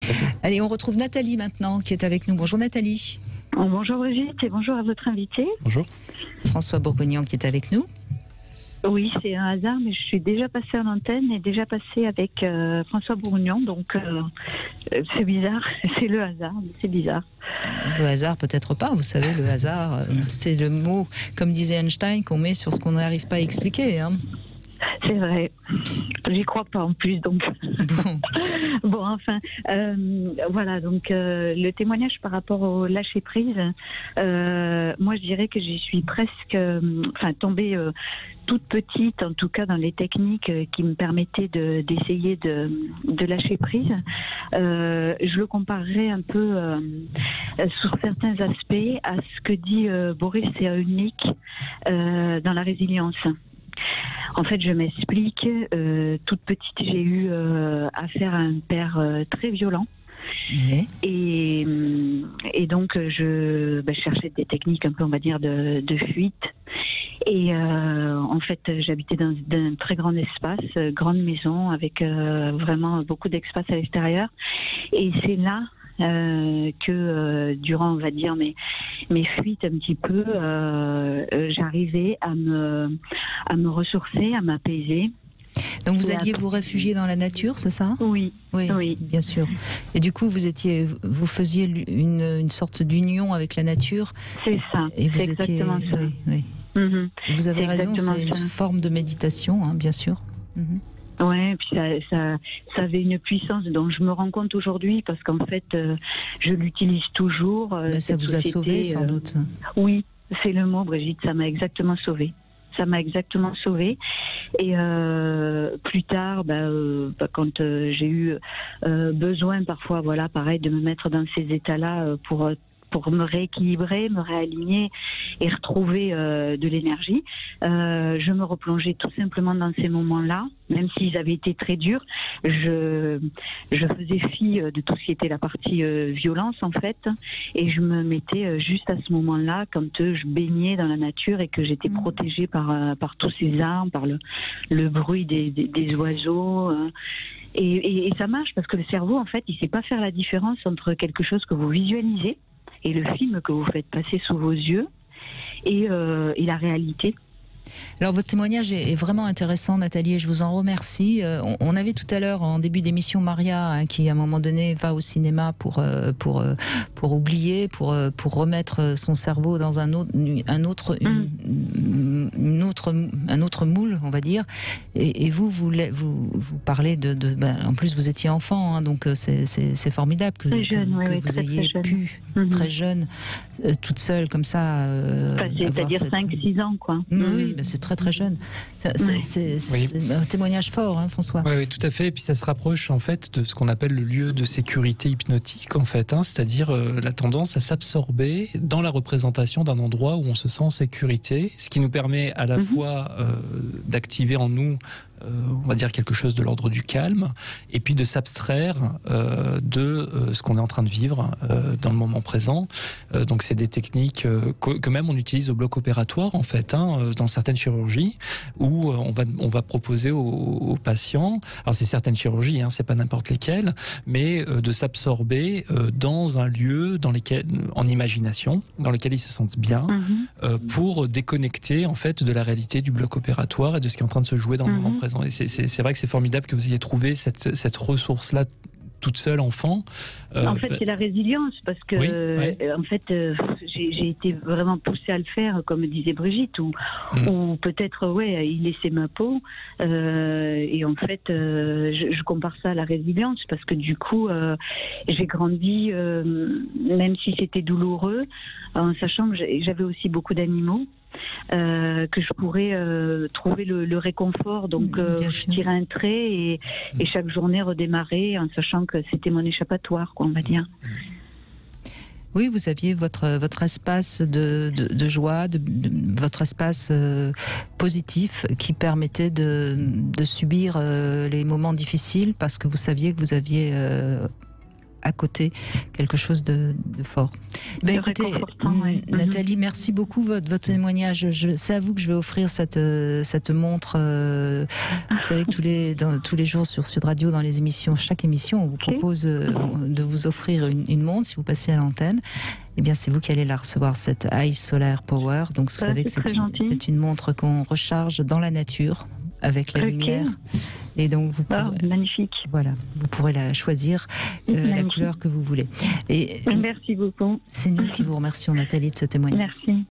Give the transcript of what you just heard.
à fait. Allez, on retrouve Nathalie maintenant qui est avec nous. Bonjour Nathalie. Bonjour Brigitte et bonjour à votre invité. Bonjour. François Bourguignon qui est avec nous. Oui, c'est un hasard, mais je suis déjà passée en antenne et déjà passée avec François Bourguignon, donc c'est bizarre, c'est le hasard, mais c'est bizarre. Le hasard, peut-être pas, vous savez, le hasard, c'est le mot, comme disait Einstein, qu'on met sur ce qu'on n'arrive pas à expliquer. Hein. C'est vrai, j'y crois pas en plus, donc. Bon, enfin, voilà, donc le témoignage par rapport au lâcher prise, moi je dirais que j'y suis presque, tombée toute petite, en tout cas dans les techniques qui me permettaient d'essayer de lâcher prise. Je le comparerais un peu sur certains aspects à ce que dit Boris Cyrulnik dans la résilience. En fait, je m'explique. Toute petite, j'ai eu affaire à un père très violent. Oui. Et donc, je cherchais des techniques un peu, on va dire, de fuite. Et en fait, j'habitais dans un très grand espace, grande maison, avec vraiment beaucoup d'espace à l'extérieur. Et c'est là que durant, on va dire, mes fuites un petit peu, j'arrivais à me ressourcer, à m'apaiser. Donc vous alliez vous réfugier dans la nature, c'est ça ? Oui, oui, bien sûr. Et du coup, vous faisiez une sorte d'union avec la nature. C'est ça, et vous c'est exactement ça. Oui. Mm-hmm. Vous avez raison, c'est une ça. forme de méditation, hein, bien sûr. Mm-hmm. Ouais, puis ça avait une puissance dont je me rends compte aujourd'hui parce qu'en fait, je l'utilise toujours. Ça vous a sauvé, sans doute. Oui, c'est le mot, Brigitte. Ça m'a exactement sauvée. Et plus tard, quand j'ai eu besoin parfois, voilà, pareil, de me mettre dans ces états-là pour me rééquilibrer, me réaligner et retrouver de l'énergie. Je me replongeais tout simplement dans ces moments-là, même s'ils avaient été très durs. Je faisais fi de tout ce qui était la partie violence, en fait, et je me mettais juste à ce moment-là, quand je baignais dans la nature et que j'étais protégée par tous ces arbres, par le bruit des oiseaux. Et ça marche parce que le cerveau, en fait, il sait pas faire la différence entre quelque chose que vous visualisez et le film que vous faites passer sous vos yeux et la réalité. Alors votre témoignage est vraiment intéressant, Nathalie, et je vous en remercie. On avait tout à l'heure en début d'émission Maria qui à un moment donné va au cinéma pour oublier, pour remettre son cerveau dans un autre moule, on va dire. Et vous parlez en plus vous étiez enfant, hein, donc c'est formidable que vous ayez pu très jeune, toute seule comme ça. C'est-à-dire 5-6 ans, quoi. Oui. C'est très très jeune. C'est un témoignage fort, hein, François. Oui, tout à fait. Et puis ça se rapproche en fait de ce qu'on appelle le lieu de sécurité hypnotique, en fait, hein, c'est-à-dire la tendance à s'absorber dans la représentation d'un endroit où on se sent en sécurité, ce qui nous permet à la fois d'activer en nous on va dire quelque chose de l'ordre du calme, et puis de s'abstraire de ce qu'on est en train de vivre dans le moment présent. Donc c'est des techniques que même on utilise au bloc opératoire, en fait, hein, dans certaines chirurgies, où on va proposer aux patients, alors c'est certaines chirurgies, hein, c'est pas n'importe lesquelles, mais de s'absorber dans un lieu en imagination, dans lequel ils se sentent bien, pour déconnecter en fait de la réalité du bloc opératoire et de ce qui est en train de se jouer dans le moment présent. Et c'est vrai que c'est formidable que vous ayez trouvé cette ressource-là toute seule, enfant. En fait, c'est la résilience, parce que en fait, j'ai été vraiment poussée à le faire, comme disait Brigitte, ou peut-être, il laissait ma peau. Et en fait, je compare ça à la résilience, parce que du coup, j'ai grandi, même si c'était douloureux, en sachant que j'avais aussi beaucoup d'animaux. Que je pourrais trouver le réconfort, donc je tirais un trait et chaque journée redémarrer en sachant que c'était mon échappatoire, quoi, on va dire. Oui, vous aviez votre espace de joie, votre espace positif qui permettait de subir les moments difficiles parce que vous saviez que vous aviez côté quelque chose de fort. Ben, écoutez, Nathalie, merci beaucoup votre témoignage. C'est à vous que je vais offrir cette montre. Vous savez que tous les jours sur Sud Radio, dans les émissions, chaque émission, on vous propose de vous offrir une montre si vous passez à l'antenne. Eh bien, c'est vous qui allez la recevoir, cette Ice Solar Power. Donc, vous savez que c'est une montre qu'on recharge dans la nature avec la lumière. Et donc, vous pourrez, magnifique. Voilà, vous pourrez la choisir, la couleur que vous voulez. Et merci beaucoup. C'est nous qui vous remercions, Nathalie, de ce témoignage. Merci.